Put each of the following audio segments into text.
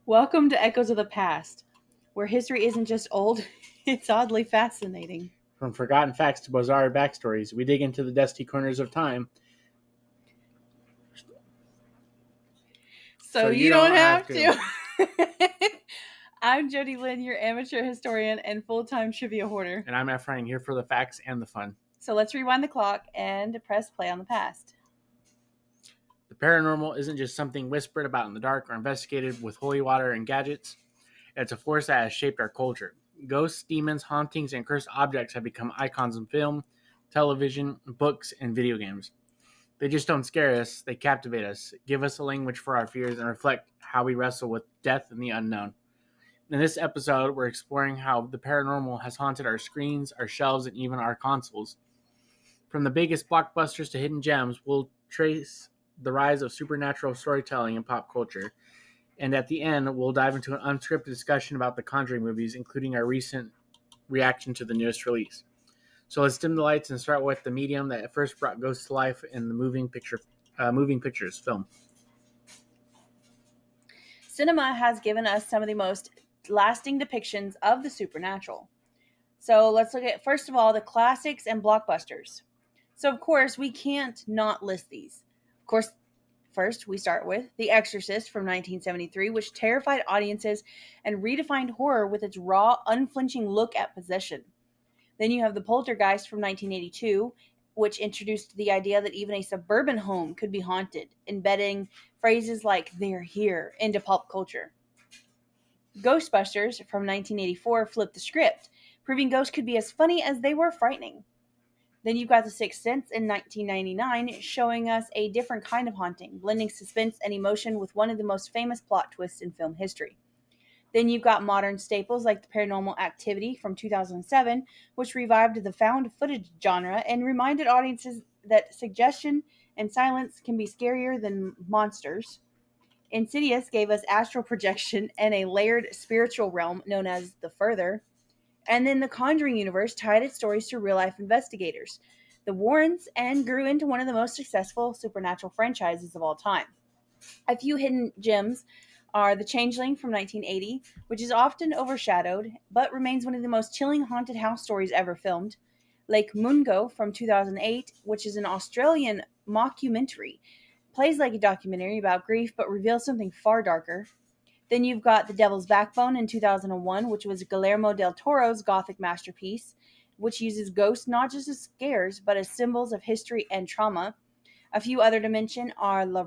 Welcome to Echoes of the Past, where history isn't just old, it's oddly fascinating. From forgotten facts to bizarre backstories, we dig into the dusty corners of time. So you don't have to. I'm Jody Lynn, your amateur historian and full-time trivia hoarder. And I'm Efrain, here for the facts and the fun. So let's rewind the clock and press play on the past. The paranormal isn't just something whispered about in the dark or investigated with holy water and gadgets. It's a force that has shaped our culture. Ghosts, demons, hauntings, and cursed objects have become icons in film, television, books, and video games. They just don't scare us, they captivate us, give us a language for our fears, and reflect how we wrestle with death and the unknown. In this episode, we're exploring how the paranormal has haunted our screens, our shelves, and even our consoles. From the biggest blockbusters to hidden gems, we'll trace the rise of supernatural storytelling in pop culture. And at the end, we'll dive into an unscripted discussion about the Conjuring movies, including our recent reaction to the newest release. So let's dim the lights and start with the medium that first brought ghosts to life in the moving pictures film. Cinema has given us some of the most lasting depictions of the supernatural. So let's look at, first of all, the classics and blockbusters. So, of course, we can't not list these. Of course, first we start with The Exorcist from 1973, which terrified audiences and redefined horror with its raw, unflinching look at possession. Then you have The Poltergeist from 1982, which introduced the idea that even a suburban home could be haunted, embedding phrases like "they're here" into pop culture. Ghostbusters from 1984 flipped the script, proving ghosts could be as funny as they were frightening. Then you've got The Sixth Sense in 1999, showing us a different kind of haunting, blending suspense and emotion with one of the most famous plot twists in film history. Then you've got modern staples like The Paranormal Activity from 2007, which revived the found footage genre and reminded audiences that suggestion and silence can be scarier than monsters. Insidious gave us astral projection and a layered spiritual realm known as The Further. And then the Conjuring universe tied its stories to real-life investigators, the Warrens, and grew into one of the most successful supernatural franchises of all time. A few hidden gems are The Changeling from 1980, which is often overshadowed, but remains one of the most chilling haunted house stories ever filmed. Lake Mungo from 2008, which is an Australian mockumentary. Plays like a documentary about grief, but reveals something far darker. Then you've got The Devil's Backbone in 2001, which was Guillermo del Toro's Gothic masterpiece, which uses ghosts not just as scares, but as symbols of history and trauma. A few other to mention are La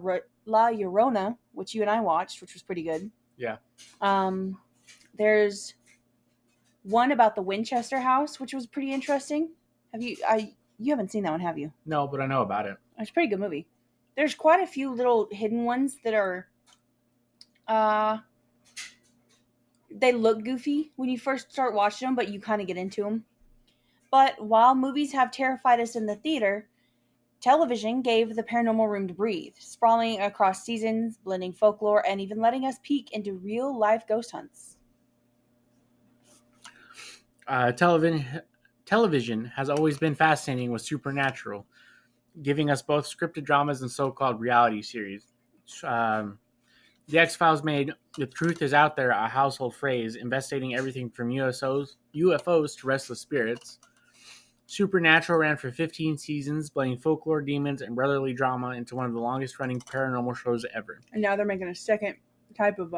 Llorona, which you and I watched, which was pretty good. Yeah. There's one about the Winchester House, which was pretty interesting. You haven't seen that one, have you? No, but I know about it. It's a pretty good movie. There's quite a few little hidden ones that are they look goofy when you first start watching them, but you kind of get into them. But while movies have terrified us in the theater, television gave the paranormal room to breathe, sprawling across seasons, blending folklore, and even letting us peek into real-life ghost hunts. Television has always been fascinating with supernatural, giving us both scripted dramas and so-called reality series. The X-Files made "The Truth Is Out There" a household phrase, investigating everything from UFOs to restless spirits. Supernatural ran for 15 seasons, blending folklore, demons, and brotherly drama into one of the longest-running paranormal shows ever. And now they're making a second type of,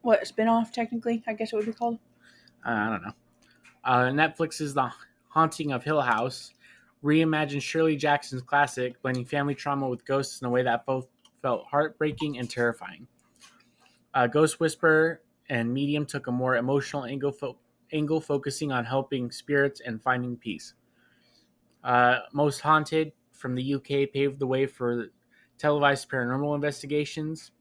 spinoff, technically, I guess it would be called? I don't know. Netflix's The Haunting of Hill House reimagined Shirley Jackson's classic, blending family trauma with ghosts in a way that both felt heartbreaking and terrifying. Ghost Whisperer and Medium took a more emotional angle focusing on helping spirits and finding peace. Most Haunted from the UK paved the way for televised paranormal investigations.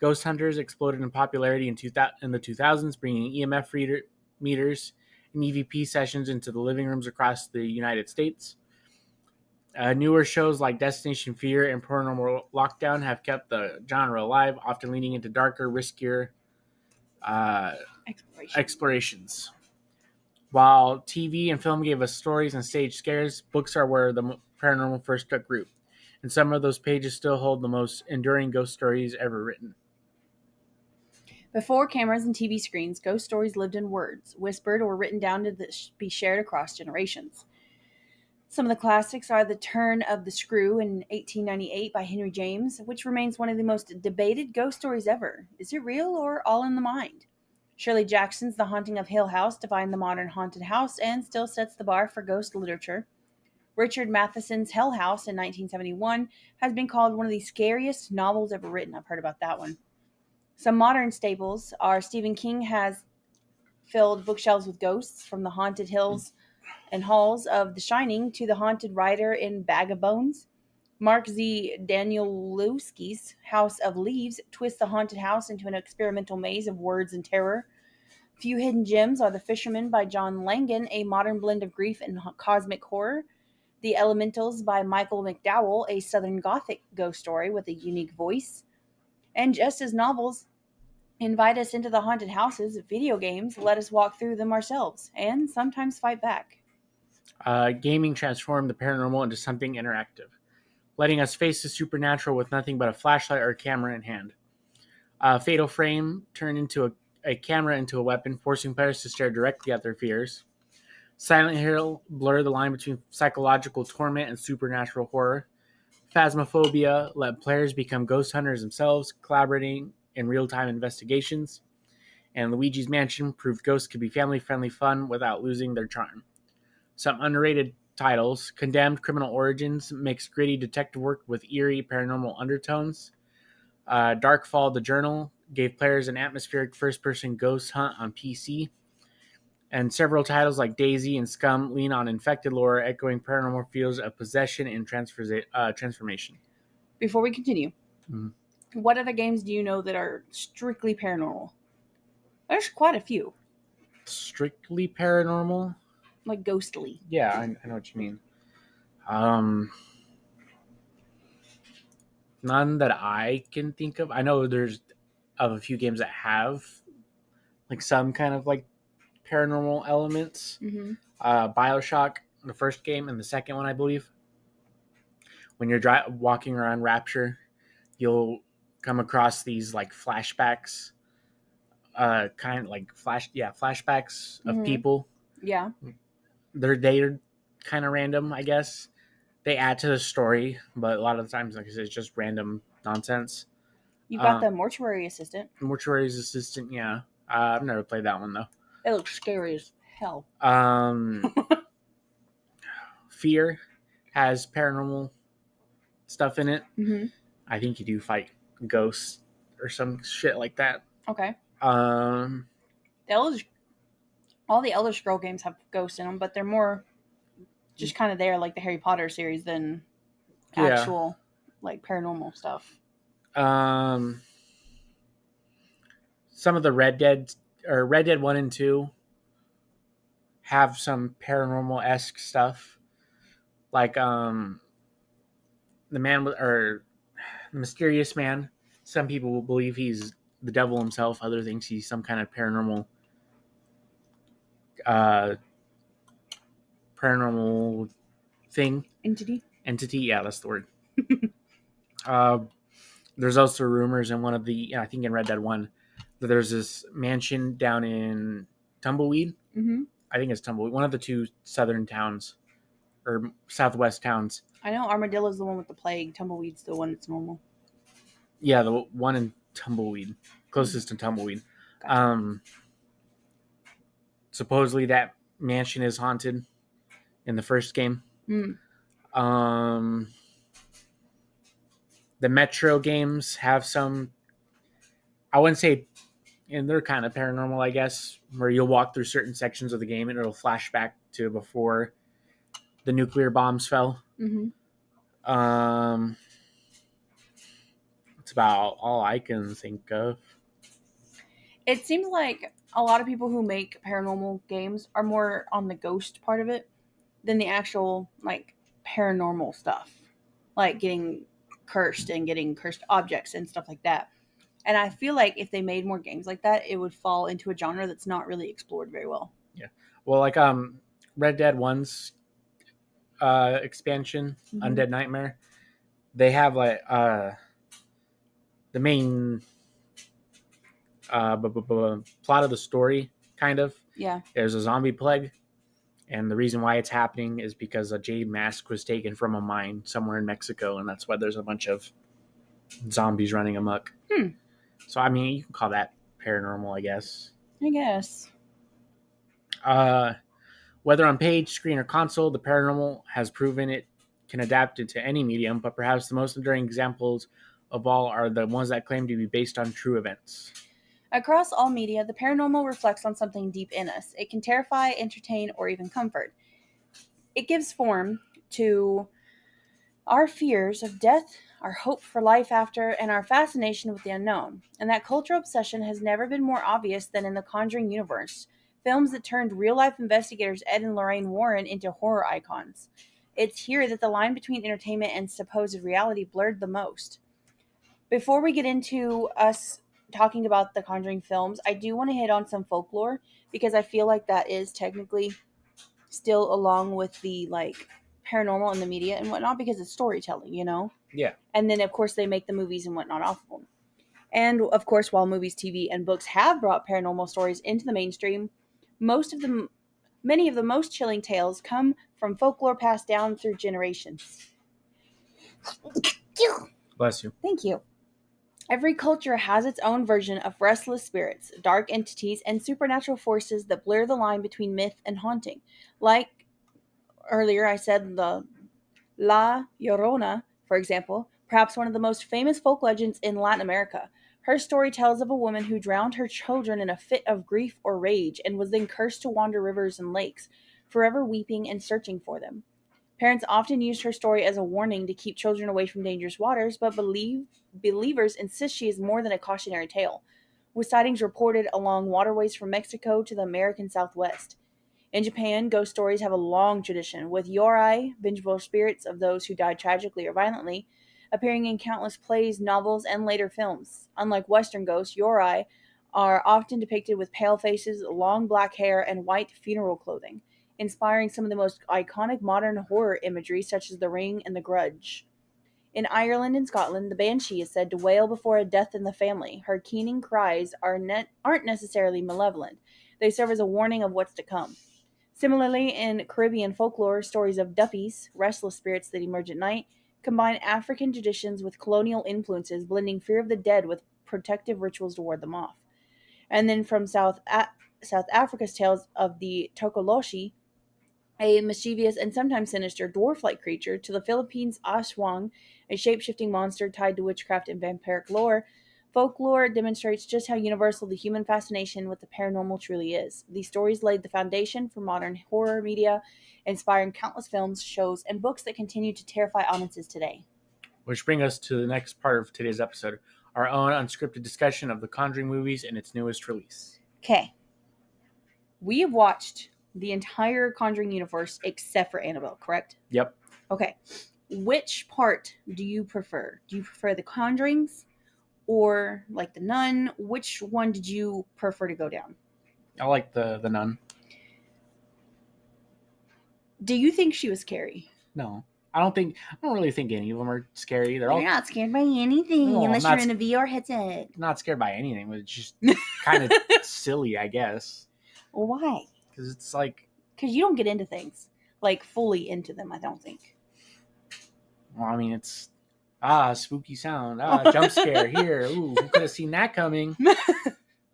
Ghost Hunters exploded in popularity in the 2000s, bringing EMF meters and EVP sessions into the living rooms across the United States. Newer shows like Destination Fear and Paranormal Lockdown have kept the genre alive, often leaning into darker, riskier explorations. While TV and film gave us stories and stage scares, books are where the paranormal first took root, and some of those pages still hold the most enduring ghost stories ever written. Before cameras and TV screens, ghost stories lived in words, whispered or written down to be shared across generations. Some of the classics are The Turn of the Screw in 1898 by Henry James, which remains one of the most debated ghost stories ever. Is it real or all in the mind? Shirley Jackson's The Haunting of Hill House defined the modern haunted house and still sets the bar for ghost literature. Richard Matheson's Hell House in 1971 has been called one of the scariest novels ever written. I've heard about that one. Some modern staples are Stephen King has filled bookshelves with ghosts, from the haunted hills and halls of The Shining to the haunted rider in Bag of Bones. Mark Z. Danielewski's House of Leaves twists the haunted house into an experimental maze of words and terror. Few hidden gems are The Fisherman by John Langan, a modern blend of grief and cosmic horror. The Elementals by Michael McDowell, a Southern Gothic ghost story with a unique voice. And just as novels invite us into the haunted houses, video games let us walk through them ourselves and sometimes fight back. Gaming transformed the paranormal into something interactive, letting us face the supernatural with nothing but a flashlight or a camera in hand. Fatal Frame turned into a camera into a weapon, forcing players to stare directly at their fears. Silent Hill blurred the line between psychological torment and supernatural horror. Phasmophobia let players become ghost hunters themselves, collaborating in real-time investigations. And Luigi's Mansion proved ghosts could be family-friendly fun without losing their charm. Some underrated titles: Condemned Criminal Origins mixed gritty detective work with eerie paranormal undertones. Darkfall: The Journal gave players an atmospheric first-person ghost hunt on PC. And several titles like Daisy and Scum lean on infected lore, echoing paranormal feels of possession and transformation. Before we continue, what other games do you know that are strictly paranormal? There's quite a few. Strictly paranormal? Like ghostly. Yeah, I know what you mean. None that I can think of. I know there's a few games that have like some kind of like paranormal elements. Mm-hmm. BioShock, the first game, and the second one, I believe. When you're walking around Rapture, you'll come across these like flashbacks, kind of like flashbacks of people. Yeah. They're kind of random, I guess. They add to the story, but a lot of the times, like I said, it's just random nonsense. You got the Mortuary Assistant. Mortuary's Assistant, yeah. I've never played that one though. It looks scary as hell. Fear has paranormal stuff in it. Mm-hmm. I think you do fight ghosts or some shit like that. Okay. Um, all the Elder Scroll games have ghosts in them, but they're more just kind of there, like the Harry Potter series, than actual like paranormal stuff. Some of the Red Dead 1 and 2 have some paranormal-esque stuff. Like the mysterious man. Some people will believe he's the devil himself. Others think he's some kind of paranormal thing. Entity, yeah, that's the word. There's also rumors in one of the, I think in Red Dead 1, that there's this mansion down in Tumbleweed. Mm-hmm. I think it's Tumbleweed, one of the two southern towns or southwest towns. I know Armadillo's the one with the plague. Tumbleweed's the one that's normal. Yeah, the one in Tumbleweed, closest to Tumbleweed. Gotcha. Supposedly that mansion is haunted in the first game. The Metro games have some, I wouldn't say, and they're kind of paranormal, I guess, where you'll walk through certain sections of the game and it'll flash back to before the nuclear bombs fell. Mm-hmm. That's about all I can think of. It seems like a lot of people who make paranormal games are more on the ghost part of it than the actual like paranormal stuff, like getting cursed and getting cursed objects and stuff like that. And I feel like if they made more games like that, it would fall into a genre that's not really explored very well. Yeah. Well, like Red Dead 1's expansion, Undead Nightmare, they have like the main plot of the story, kind of. Yeah. There's a zombie plague, and the reason why it's happening is because a jade mask was taken from a mine somewhere in Mexico, and that's why there's a bunch of zombies running amok. So, I mean, you can call that paranormal, I guess. I guess. Whether on page, screen, or console, the paranormal has proven it can adapt into any medium, but perhaps the most enduring examples of all are the ones that claim to be based on true events. Across all media, the paranormal reflects on something deep in us. It can terrify, entertain, or even comfort. It gives form to our fears of death, our hope for life after, and our fascination with the unknown. And that cultural obsession has never been more obvious than in the Conjuring universe, films that turned real-life investigators Ed and Lorraine Warren into horror icons. It's here that the line between entertainment and supposed reality blurred the most. Before we get into us talking about the Conjuring films, I do want to hit on some folklore because I feel like that is technically still along with the like paranormal in the media and whatnot because it's storytelling, you know? Yeah. And then of course they make the movies and whatnot off of them. And of course, while movies, TV, and books have brought paranormal stories into the mainstream, many of the most chilling tales come from folklore passed down through generations. Bless you. Thank you. Every culture has its own version of restless spirits, dark entities, and supernatural forces that blur the line between myth and haunting. Like earlier, I said the La Llorona, for example, perhaps one of the most famous folk legends in Latin America. Her story tells of a woman who drowned her children in a fit of grief or rage and was then cursed to wander rivers and lakes, forever weeping and searching for them. Parents often used her story as a warning to keep children away from dangerous waters, but believers insist she is more than a cautionary tale, with sightings reported along waterways from Mexico to the American Southwest. In Japan, ghost stories have a long tradition, with yorai, vengeful spirits of those who died tragically or violently, appearing in countless plays, novels, and later films. Unlike Western ghosts, yorai are often depicted with pale faces, long black hair, and white funeral clothing, inspiring some of the most iconic modern horror imagery such as The Ring and The Grudge. In Ireland and Scotland, the banshee is said to wail before a death in the family. Her keening cries aren't necessarily malevolent. They serve as a warning of what's to come. Similarly, in Caribbean folklore, stories of duppies, restless spirits that emerge at night, combine African traditions with colonial influences, blending fear of the dead with protective rituals to ward them off. And then from South Africa's tales of the Tokoloshi, a mischievous and sometimes sinister dwarf-like creature, to the Philippines' Aswang, a shape-shifting monster tied to witchcraft and vampiric lore, folklore demonstrates just how universal the human fascination with the paranormal truly is. These stories laid the foundation for modern horror media, inspiring countless films, shows, and books that continue to terrify audiences today. Which brings us to the next part of today's episode, our own unscripted discussion of the Conjuring movies and its newest release. Okay. We have watched the entire Conjuring universe except for Annabelle, correct? Yep. Okay. Which part do you prefer? Do you prefer the Conjurings or like the Nun? Which one did you prefer to go down? I like the Nun. Do you think she was scary? No. I don't really think any of them are scary. You're not scared by anything No, unless I'm you're in a VR headset. not scared by anything. It's just kind of silly, I guess. Why? Because it's like... Because you don't get into things. Like, fully into them, I don't think. Well, I mean, it's... spooky sound. Jump scare here. Ooh, who could have seen that coming?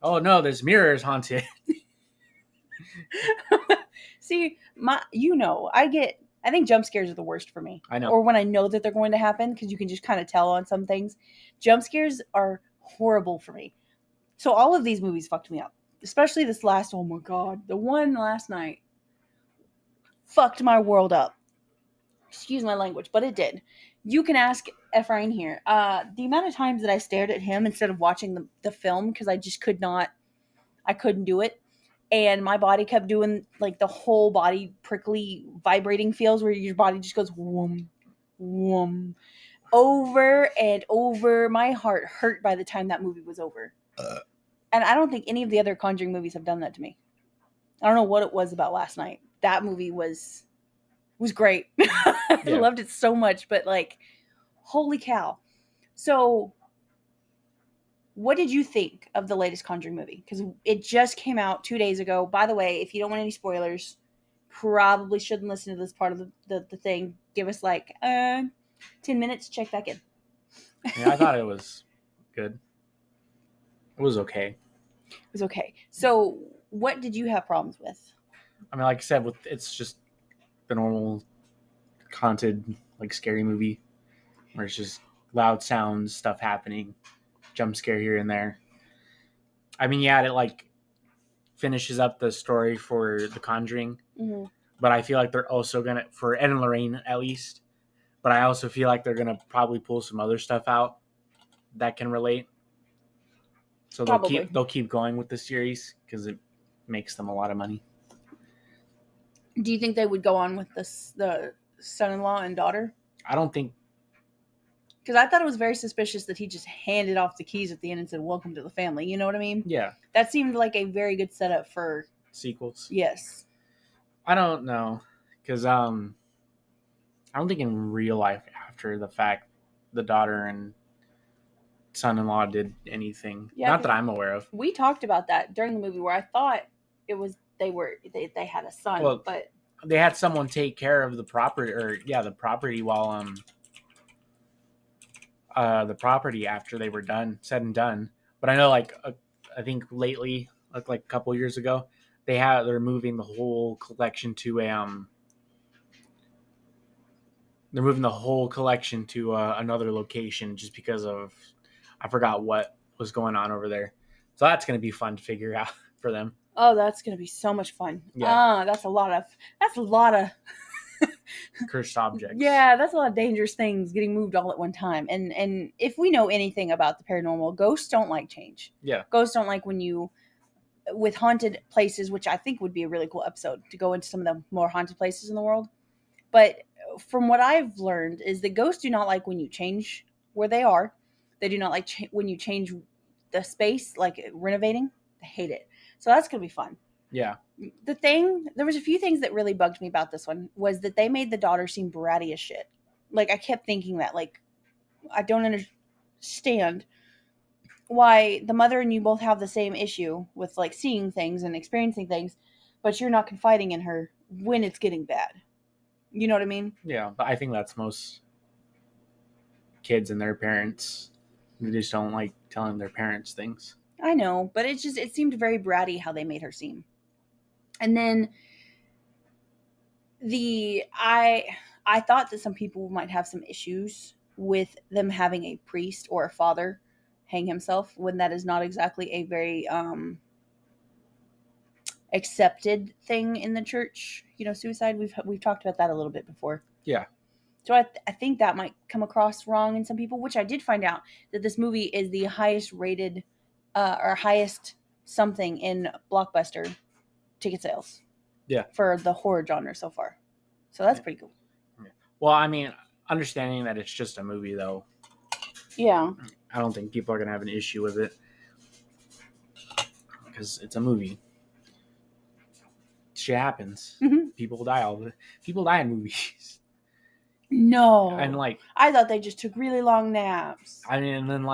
Oh, no, there's mirrors haunted. See, I think jump scares are the worst for me. I know. Or when I know that they're going to happen, because you can just kind of tell on some things. Jump scares are horrible for me. So all of these movies fucked me up. Especially this last, oh my god, the one last night. Fucked my world up. Excuse my language, but it did. You can ask Ephraim here. The amount of times that I stared at him instead of watching the film, because I just I couldn't do it. And my body kept doing like the whole body prickly vibrating feels where your body just goes whoom, whoom, over and over. My heart hurt by the time that movie was over. And I don't think any of the other Conjuring movies have done that to me. I don't know what it was about last night. That movie was great. I loved it so much, but like, holy cow. So what did you think of the latest Conjuring movie? Because it just came out 2 days ago. By the way, if you don't want any spoilers, probably shouldn't listen to this part of the thing. Give us like 10 minutes, check back in. Yeah, I thought it was good. It was okay. It was okay. So, what did you have problems with? I mean, like I said, it's just the normal haunted, like scary movie where it's just loud sounds, stuff happening, jump scare here and there. I mean, yeah, it like finishes up the story for The Conjuring, but I feel like they're also gonna, for Ed and Lorraine at least, but I also feel like they're gonna probably pull some other stuff out that can relate. So they'll keep going with the series because it makes them a lot of money. Do you think they would go on with the son-in-law and daughter? I don't think, because I thought it was very suspicious that he just handed off the keys at the end and said, "Welcome to the family." You know what I mean? Yeah. That seemed like a very good setup for sequels. Yes. I don't know, because I don't think in real life, after the fact, the daughter and son-in-law did anything. Yeah, not that I'm aware of. We talked about that during the movie, where I thought it was they had a son, but they had someone take care of the property, the property while the property after they were said and done. But I know, I think lately, like a couple years ago, they're moving the whole collection to another location just because of, I forgot what was going on over there. So that's going to be fun to figure out for them. Oh, that's going to be so much fun. Yeah. That's a lot of cursed objects. Yeah, that's a lot of dangerous things getting moved all at one time. And if we know anything about the paranormal, ghosts don't like change. Yeah. Ghosts don't like with haunted places, which I think would be a really cool episode to go into some of the more haunted places in the world. But from what I've learned is that ghosts do not like when you change where they are. They do not like when you change the space, like renovating. They hate it. So that's going to be fun. Yeah. There was a few things that really bugged me about this one was that they made the daughter seem bratty as shit. Like, I kept thinking that, like, I don't understand why the mother and you both have the same issue with, like, seeing things and experiencing things, but you're not confiding in her when it's getting bad. You know what I mean? Yeah, but I think that's most kids and their parents. They just don't like telling their parents things. I know, but it seemed very bratty how they made her seem. And then I thought that some people might have some issues with them having a priest or a father hang himself when that is not exactly a very accepted thing in the church. You know, suicide. We've talked about that a little bit before. Yeah. So I think that might come across wrong in some people, which I did find out that this movie is the highest rated or highest something in blockbuster ticket sales. Yeah. For the horror genre so far. So that's pretty cool. Well, I mean, understanding that it's just a movie, though. Yeah. I don't think people are going to have an issue with it. Because it's a movie. Shit happens. Mm-hmm. People die in movies. No. And I thought they just took really long naps. I mean, and then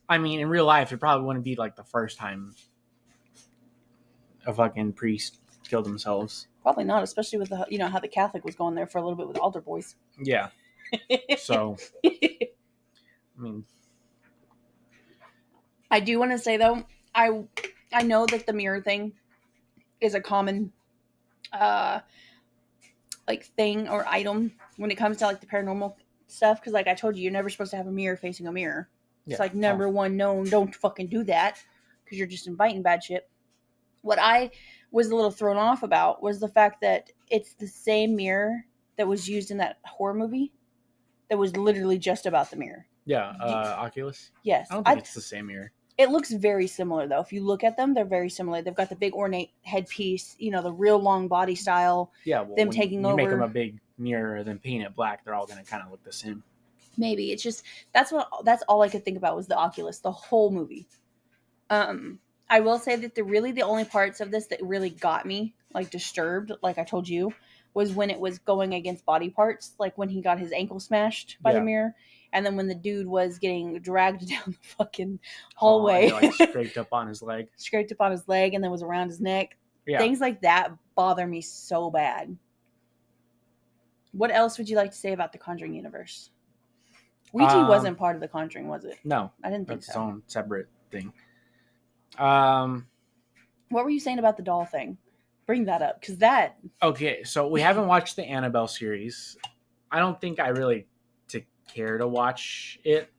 I mean, in real life, it probably wouldn't be like the first time a fucking priest killed themselves. Probably not, especially with how the Catholic was going there for a little bit with altar boys. Yeah. So, I mean, I do want to say though, I know that the mirror thing is a common thing or item when it comes to the paranormal stuff, because I told you, you're never supposed to have a mirror facing a mirror. It's number one known, don't fucking do that because you're just inviting bad shit. What I was a little thrown off about was the fact that it's the same mirror that was used in that horror movie that was literally just about the mirror. Yeah, Oculus? Yes. I don't think it's the same mirror. It looks very similar, though. If you look at them, they're very similar. They've got the big ornate headpiece, the real long body style. Yeah, well, them taking over. You make them a big mirror, then paint it black, they're all going to kind of look the same. Maybe. It's just, that's all I could think about was the Oculus, the whole movie. I will say that the only parts of this that really got me, disturbed, like I told you, was when it was going against body parts, like when he got his ankle smashed by the mirror. And then when the dude was getting dragged down the fucking hallway, like scraped up on his leg. Scraped up on his leg and then was around his neck. Yeah. Things like that bother me so bad. What else would you like to say about the Conjuring universe? Ouija wasn't part of the Conjuring, was it? No. I didn't think so. It's its so. own separate thing. What were you saying about the doll thing? Bring that up, because that... Okay, so we haven't watched the Annabelle series. I don't think I really care to watch it.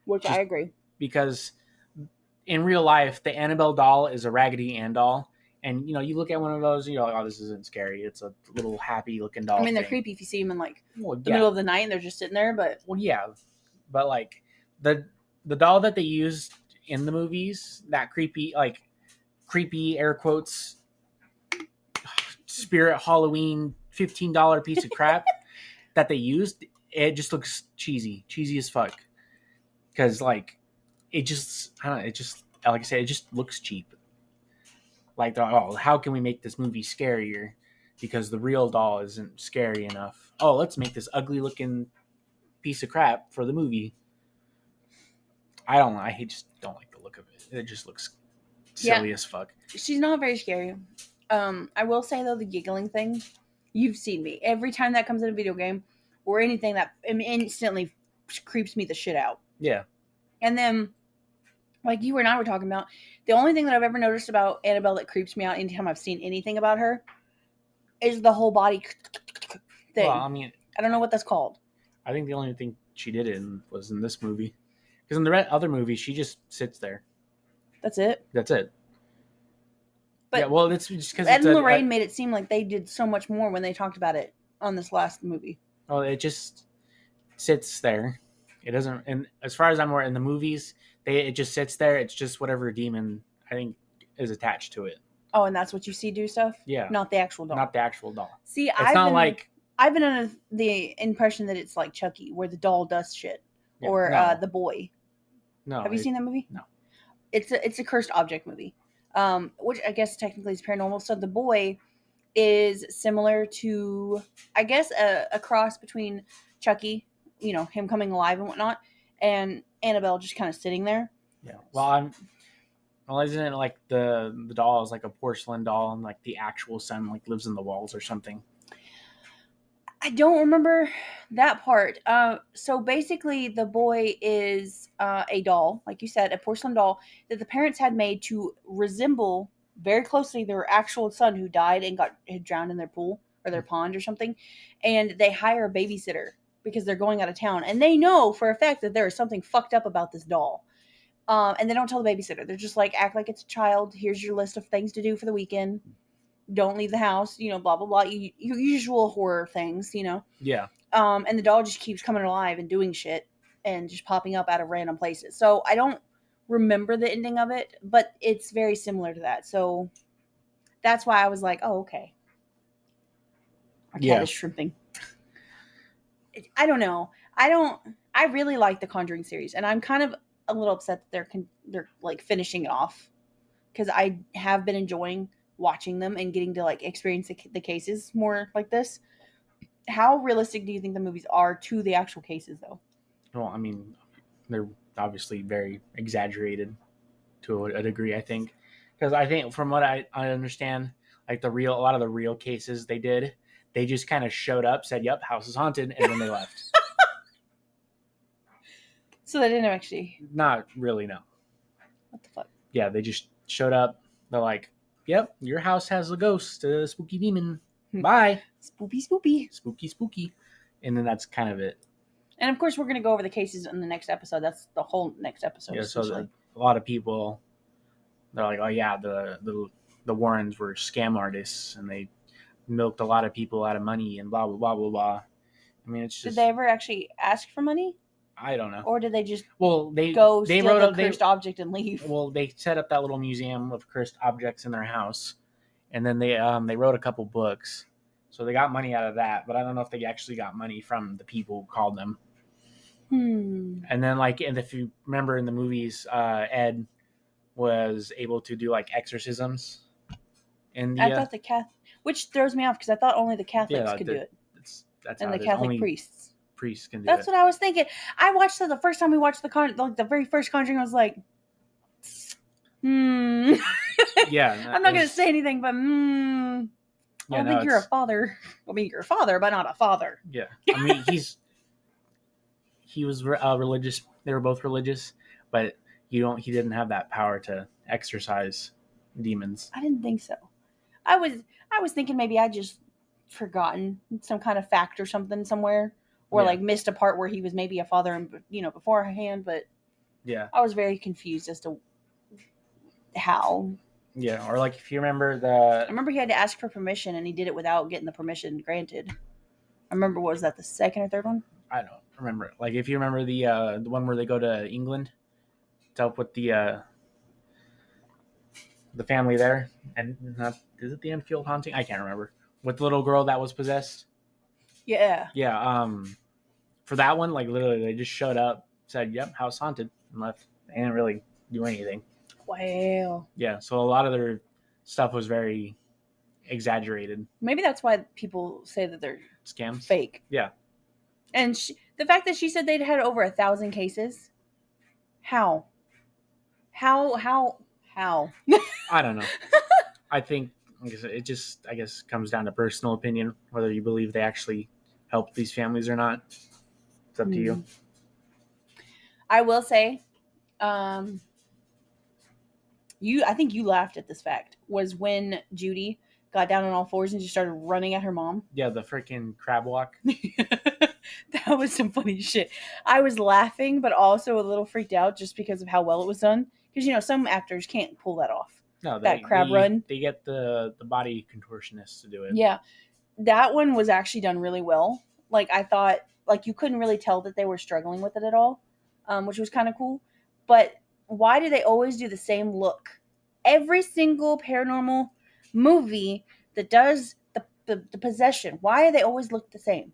Which I agree. Because in real life, the Annabelle doll is a Raggedy Ann doll. And, you look at one of those, and you're like, oh, this isn't scary. It's a little happy-looking doll. I mean, they're creepy if you see them in, the middle of the night and they're just sitting there, but... Well, yeah. But, the doll that they used in the movies, that creepy, air quotes, Spirit Halloween $15 piece of crap that they used, it just looks cheesy as fuck. Because, it just, I don't know, it just, like I said, it just looks cheap. How can we make this movie scarier? Because the real doll isn't scary enough. Oh, let's make this ugly looking piece of crap for the movie. I don't know. I just don't like the look of it. It just looks silly as fuck. She's not very scary. I will say, though, the giggling thing, you've seen me. Every time that comes in a video game or anything, that instantly creeps me the shit out. Yeah. And then, like you and I were talking about, the only thing that I've ever noticed about Annabelle that creeps me out anytime I've seen anything about her is the whole body thing. Well, I mean... I don't know what that's called. I think the only thing she did was in this movie. Because in the other movie, she just sits there. That's it? That's it. But yeah, well, it's just because Ed and Lorraine made it seem like they did so much more when they talked about it on this last movie. Oh, it just sits there. It doesn't... And as far as I'm aware, in the movies, it just sits there. It's just whatever demon, I think, is attached to it. Oh, and that's what you see do stuff? Yeah. Not the actual doll. Not the actual doll. See, It's I've been under the impression that it's like Chucky, where the doll does shit. Yeah, or The Boy. No. Have you seen that movie? No. It's a cursed object movie, which I guess technically is paranormal. So The Boy is similar to, I guess, a cross between Chucky, him coming alive and whatnot, and Annabelle just kind of sitting there. Yeah. Well, isn't it like the doll is like a porcelain doll, and like the actual son lives in the walls or something? I don't remember that part. So basically, The Boy is a doll, like you said, a porcelain doll that the parents had made to resemble very closely their actual son who died and had drowned in their pool or their pond or something. And they hire a babysitter because they're going out of town. And they know for a fact that there is something fucked up about this doll. And they don't tell the babysitter. They're just like, act like it's a child. Here's your list of things to do for the weekend. Don't leave the house, blah, blah, blah. Usual horror things, Yeah. And the doll just keeps coming alive and doing shit and just popping up out of random places. So I don't remember the ending of it, but it's very similar to that. So that's why I was like, oh, okay. Our cat is shrimping. I don't know. I really like the Conjuring series, and I'm kind of a little upset that they're like finishing it off, because I have been enjoying watching them and getting to experience the cases more like this. How realistic do you think the movies are to the actual cases, though? Well, I mean, they're obviously very exaggerated to a degree, I think. Because I think from what I understand, a lot of the real cases they just kind of showed up, said, yep, house is haunted, and then they left. So they didn't actually... Not really, no. What the fuck? Yeah, they just showed up. They're like, yep, your house has a ghost, a spooky demon. Bye. Spooky. And then that's kind of it. And of course, we're going to go over the cases in the next episode. That's the whole next episode. Yeah, so a lot of people, they're like, oh yeah, the Warrens were scam artists, and they milked a lot of people out of money and blah, blah, blah, blah, blah. I mean, it's just... Did they ever actually ask for money? I don't know. Or did they just they steal the cursed object and leave? Well, they set up that little museum of cursed objects in their house, and then they wrote a couple books. So they got money out of that, but I don't know if they actually got money from the people who called them. And then, and if you remember in the movies, Ed was able to do exorcisms. I thought the which throws me off because I thought only the Catholics could do it. That's and the Catholic priests priests can do That's it. what I was thinking. I watched it the first time we watched the very first Conjuring. I was like, Yeah, I'm not going to say anything, but I don't think you're a father. I mean, you're a father, but not a father. Yeah, I mean, he was religious. They were both religious, but he didn't have that power to exorcise demons. I didn't think so. I was thinking maybe I just forgotten some kind of fact or something somewhere, or like missed a part where he was maybe a father and beforehand. But yeah, I was very confused as to how. Yeah, or like if you remember I remember he had to ask for permission, and he did it without getting the permission granted. I remember, what was that, the second or third one? I don't remember. Like if you remember the one where they go to England to help with the family there, and is it the Enfield haunting? I can't remember. With the little girl that was possessed. Yeah. Yeah. For that one, like literally, they just showed up, said, "Yep, house haunted," and left. They didn't really do anything. Wow. Yeah. So a lot of their stuff was very exaggerated. Maybe that's why people say that they're Scams. fake. Yeah. And the fact that she said they'd had over 1,000 cases. How? I don't know. I think it just, I guess, comes down to personal opinion, whether you believe they actually helped these families or not. It's up to you. I will say, I think you laughed at this fact, was when Judy got down on all fours and just started running at her mom. Yeah, the freaking crab walk. That was some funny shit. I was laughing, but also a little freaked out just because of how well it was done. Because, some actors can't pull that off. No, that crab run. They get the body contortionists to do it. Yeah. That one was actually done really well. Like, I thought, like, you couldn't really tell that they were struggling with it at all, which was kind of cool. But why do they always do the same look? Every single paranormal movie that does the possession, why do they always look the same?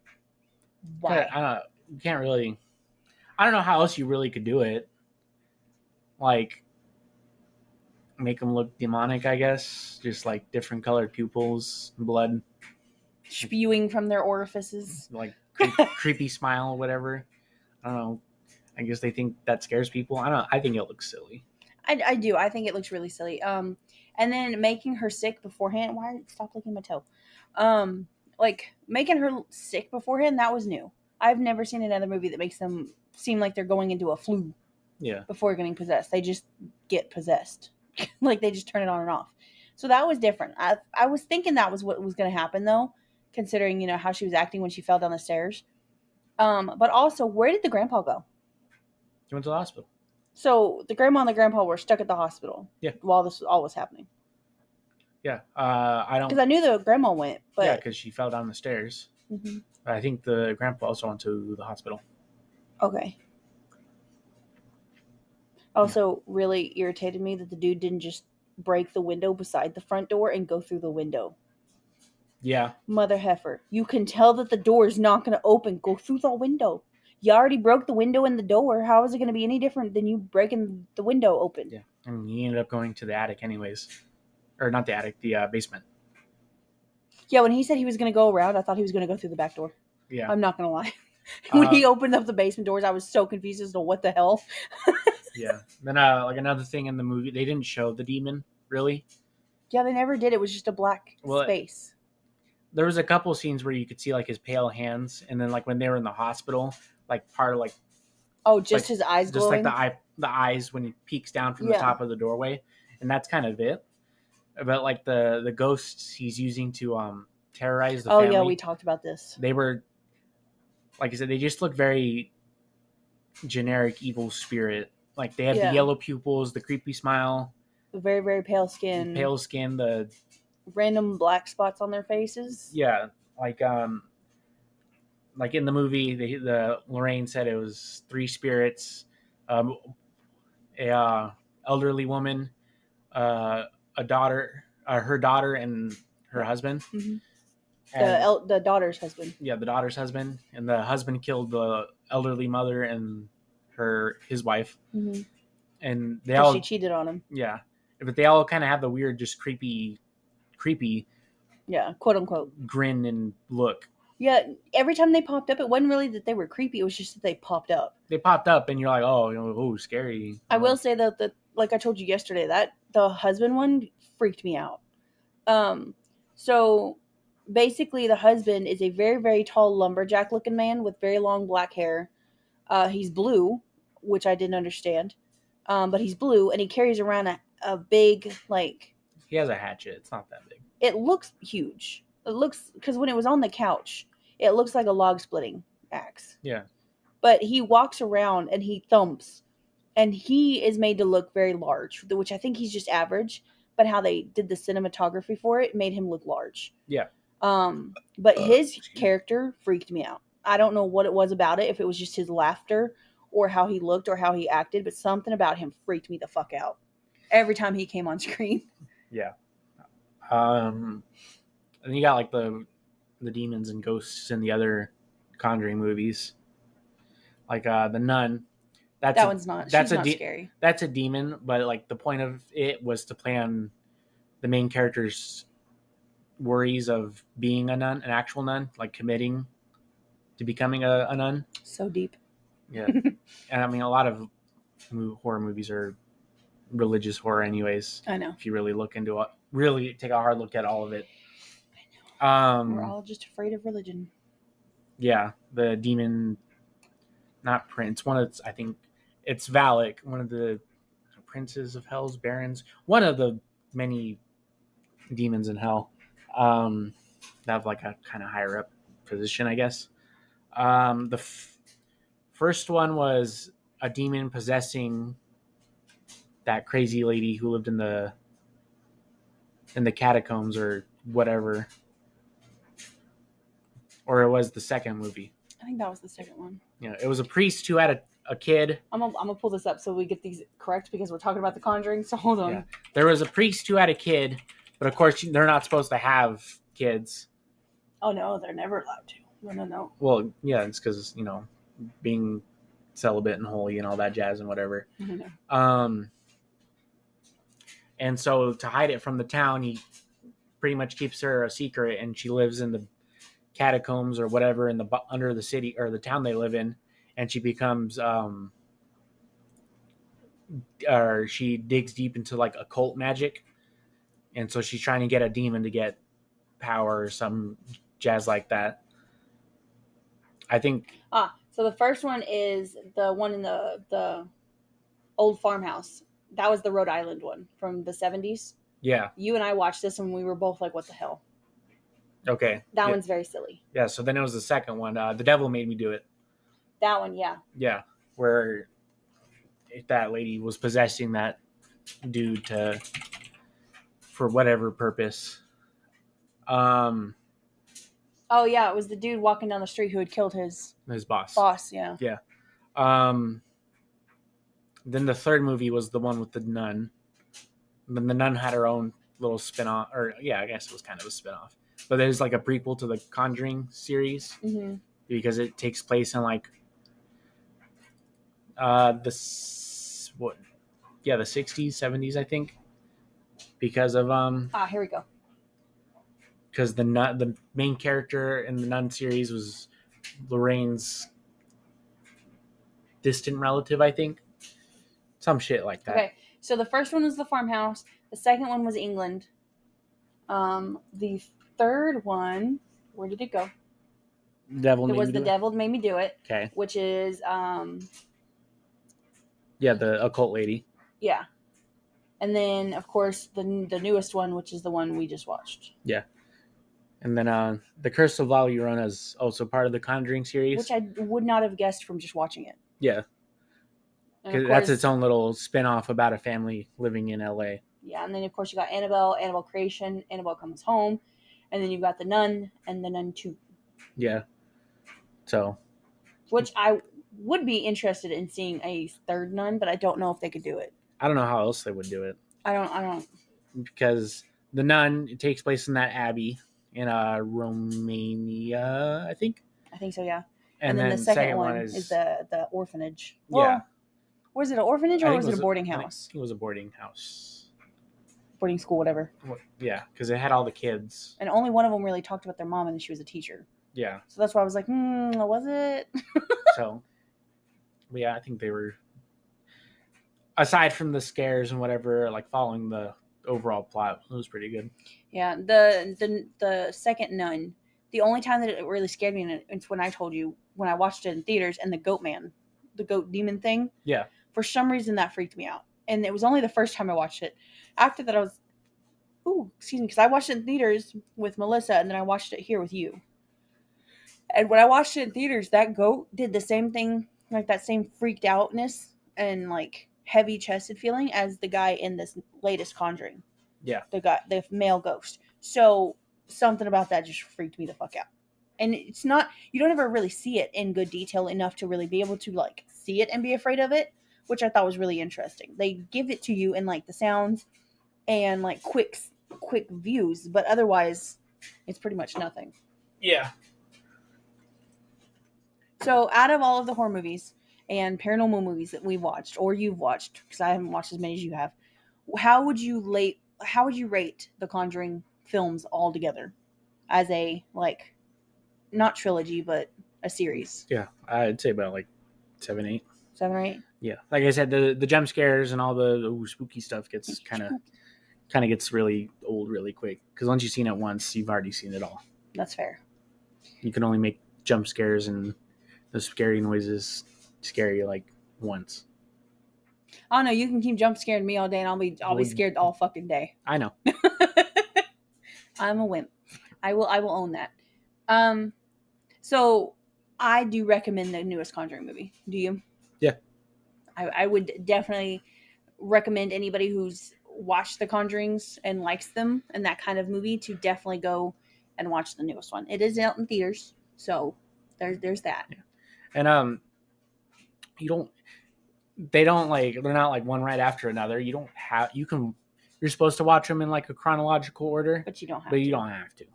Why? You can't really... I don't know how else you really could do it. Like, make them look demonic, I guess. Just like different colored pupils, blood spewing from their orifices, like creepy smile, whatever. I don't know. I guess they think that scares people. I don't know. I think it looks silly. I do. I think it looks really silly. And then making her sick beforehand. Why? Stop licking my toe. Like making her sick beforehand. That was new. I've never seen another movie that makes them seem like they're going into a flu. Yeah. Before getting possessed, they just get possessed. Like they just turn it on and off. So that was different. I was thinking that was what was going to happen though, considering how she was acting when she fell down the stairs. But also, where did the grandpa go? He went to the hospital. So the grandma and the grandpa were stuck at the hospital. Yeah. While this all was happening. Yeah. I don't. Because I knew the grandma went, but yeah, because she fell down the stairs. Mm-hmm. I think the grandpa also went to the hospital. Okay. Also, really irritated me that the dude didn't just break the window beside the front door and go through the window. Yeah. Mother heifer. You can tell that the door is not going to open. Go through the window. You already broke the window and the door. How is it going to be any different than you breaking the window open? Yeah. And he ended up going to the attic anyways. Or not the attic, the basement. Yeah, when he said he was going to go around, I thought he was going to go through the back door. Yeah. I'm not going to lie. When he opened up the basement doors, I was so confused as to what the hell. Yeah. Then like another thing in the movie, they didn't show the demon, really. Yeah, they never did. It was just a black space. There was a couple scenes where you could see like his pale hands, and then like when they were in the hospital, like part of like... Oh, just like, his eyes glowing? Just like the eyes when he peeks down from the top of the doorway. And that's kind of it. But like the ghosts he's using to terrorize the family. Oh yeah, we talked about this. They were... Like I said, they just look very generic evil spirit. Like they have the yellow pupils, the creepy smile, the very, very pale skin, the random black spots on their faces. Yeah, like in the movie, the Lorraine said it was 3 spirits, a elderly woman, a daughter, her daughter, and her husband. Mm-hmm. The daughter's husband. Yeah, the daughter's husband, and the husband killed the elderly mother and his wife. Mm-hmm. And she cheated on him. Yeah, but they all kind of have the weird, just creepy. Yeah, quote unquote. Grin and look. Yeah, every time they popped up, it wasn't really that they were creepy. It was just that they popped up. They popped up, and you're like, oh, scary. I will say that like I told you yesterday, that the husband one freaked me out. So basically, the husband is a very, very tall lumberjack looking man with very long black hair. He's blue, which I didn't understand. But he's blue, and he carries around a big, like... He has a hatchet. It's not that big. It looks huge. It looks... Because when it was on the couch, it looks like a log-splitting axe. Yeah. But he walks around, and he thumps. And he is made to look very large, which I think he's just average. But how they did the cinematography for it made him look large. Yeah. But his character freaked me out. I don't know what it was about it, if it was just his laughter or how he looked or how he acted, but something about him freaked me the fuck out every time he came on screen. Yeah. And you got like the demons and ghosts in the other Conjuring movies. Like the Nun. That's not scary. That's a demon, but like the point of it was to play on the main character's worries of being a nun, an actual nun, like committing to becoming a nun. So deep. Yeah. And I mean, a lot of horror movies are religious horror anyways. I know. If you really look into it, really take a hard look at all of it. I know. We're all just afraid of religion. Yeah. The demon, not Prince, I think it's Valak, one of the princes of hell's barons, one of the many demons in hell. That have like a kind of higher up position, I guess. The first one was a demon possessing that crazy lady who lived in the catacombs or whatever. Or it was the second movie. I think that was the second one. Yeah, it was a priest who had a kid. I'm gonna pull this up so we get these correct because we're talking about the Conjuring. So hold on. Yeah. There was a priest who had a kid, but of course they're not supposed to have kids. Oh no, they're never allowed to. No. Well, yeah, it's because being celibate and holy and all that jazz and whatever. Mm-hmm. And so to hide it from the town, he pretty much keeps her a secret, and she lives in the catacombs or whatever under the city or the town they live in, and she becomes or she digs deep into like occult magic, and so she's trying to get a demon to get power or some jazz like that. I think. So the first one is the one in the old farmhouse. That was the Rhode Island one from the 70s. Yeah. You and I watched this and we were both like, what the hell? Okay. That one's very silly. Yeah, so then it was the second one. The Devil Made Me Do It. That one, yeah. Yeah, where that lady was possessing that dude for whatever purpose. Oh, yeah, it was the dude walking down the street who had killed his boss. Boss, yeah. Yeah. Then the third movie was the one with the nun. And then the nun had her own little spin-off, or yeah, I guess it was kind of a spin-off. But there's like a prequel to the Conjuring series, mm-hmm. because it takes place in like the 60s, 70s, I think. Because of here we go. Because the main character in the Nun series was Lorraine's distant relative, I think. Some shit like that. Okay, so the first one was the farmhouse. The second one was England. The third one, where did it go? The Devil Made Me Do It. Okay. Which is yeah, the occult lady. Yeah. And then of course the newest one, which is the one we just watched. Yeah. And then The Curse of La Llorona is also part of the Conjuring series. Which I would not have guessed from just watching it. Yeah. Because that's its own little spin-off about a family living in LA. Yeah, and then of course you got Annabelle Creation, Annabelle Comes Home, and then you've got The Nun and The Nun 2. Yeah. So. Which I would be interested in seeing a third Nun, but I don't know if they could do it. I don't know how else they would do it. I don't. Because The Nun, it takes place in that abbey in Romania, I think. I think so, yeah. And then the second one is the orphanage. Well, yeah. Was it an orphanage or was it a boarding house? I think it was a boarding house. Boarding school, whatever. Yeah, because it had all the kids. And only one of them really talked about their mom, and she was a teacher. Yeah. So that's why I was like, was it? So, but yeah, I think they were, aside from the scares and whatever, like following the overall plot, it was pretty good. Yeah, the second Nun. The only time that it really scared me, it's when I told you when I watched it in theaters, and the goat man, the goat demon thing. Yeah. For some reason, that freaked me out, and it was only the first time I watched it. After that, I was, excuse me, because I watched it in theaters with Melissa, and then I watched it here with you. And when I watched it in theaters, that goat did the same thing, like that same freaked outness and like heavy chested feeling as the guy in this latest Conjuring. Yeah. The male ghost. So something about that just freaked me the fuck out. And it's not, you don't ever really see it in good detail enough to really be able to like see it and be afraid of it, which I thought was really interesting. They give it to you in like the sounds and like quick views, but otherwise it's pretty much nothing. Yeah. So out of all of the horror movies and paranormal movies that we've watched, or you've watched, because I haven't watched as many as you have, how would you rate the Conjuring films all together as a, like, not trilogy, but a series? Yeah, I'd say about like 7, 8. 7 or 8? Yeah, like I said, the jump scares and all the spooky stuff gets kind of gets really old really quick, because once you've seen it once, you've already seen it all. That's fair. You can only make jump scares and the scary noises scary like once. I don't know. You can keep jump scaring me all day, and I'll be scared all fucking day. I know. I'm a wimp. I will own that. So I do recommend the newest Conjuring movie. Do you? Yeah. I would definitely recommend anybody who's watched the Conjurings and likes them and that kind of movie to definitely go and watch the newest one. It is out in theaters, so there's that. Yeah. And they're not like one right after another. You're supposed to watch them in like a chronological order, but you don't have to.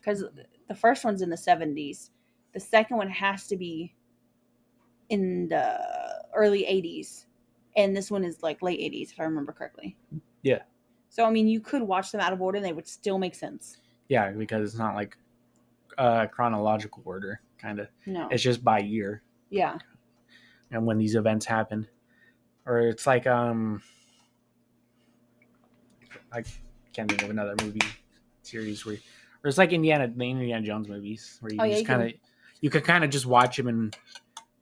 Because the first one's in the 70s. The second one has to be in the early 80s. And this one is like late 80s, if I remember correctly. Yeah. So, I mean, you could watch them out of order and they would still make sense. Yeah, because it's not like chronological order, kind of. No. It's just by year. Yeah. And when these events happen. Or it's like, I can't think of another movie series where it's like the Indiana Jones movies, where you could kind of just watch them in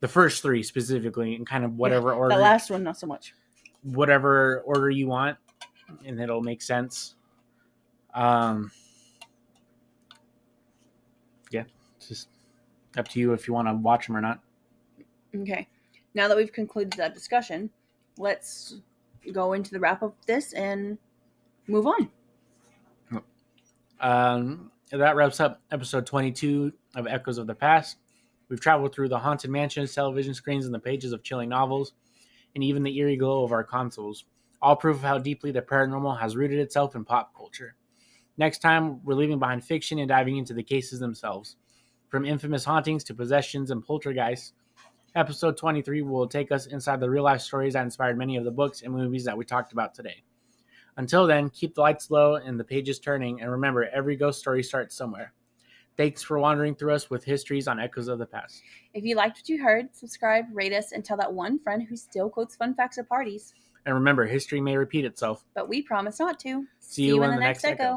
the first 3 specifically, and kind of whatever order. The last one, not so much. Whatever order you want, and it'll make sense. Yeah, it's just up to you if you want to watch them or not. Okay. Now that we've concluded that discussion, let's go into the wrap up of this and move on. That wraps up episode 22 of Echoes of the Past. We've traveled through the haunted mansions, television screens, and the pages of chilling novels, and even the eerie glow of our consoles, all proof of how deeply the paranormal has rooted itself in pop culture. Next time, we're leaving behind fiction and diving into the cases themselves. From infamous hauntings to possessions and poltergeists, episode 23 will take us inside the real-life stories that inspired many of the books and movies that we talked about today. Until then, keep the lights low and the pages turning, and remember, every ghost story starts somewhere. Thanks for wandering through us with histories on Echoes of the Past. If you liked what you heard, subscribe, rate us, and tell that one friend who still quotes fun facts at parties. And remember, history may repeat itself, but we promise not to. See you in the next Echo.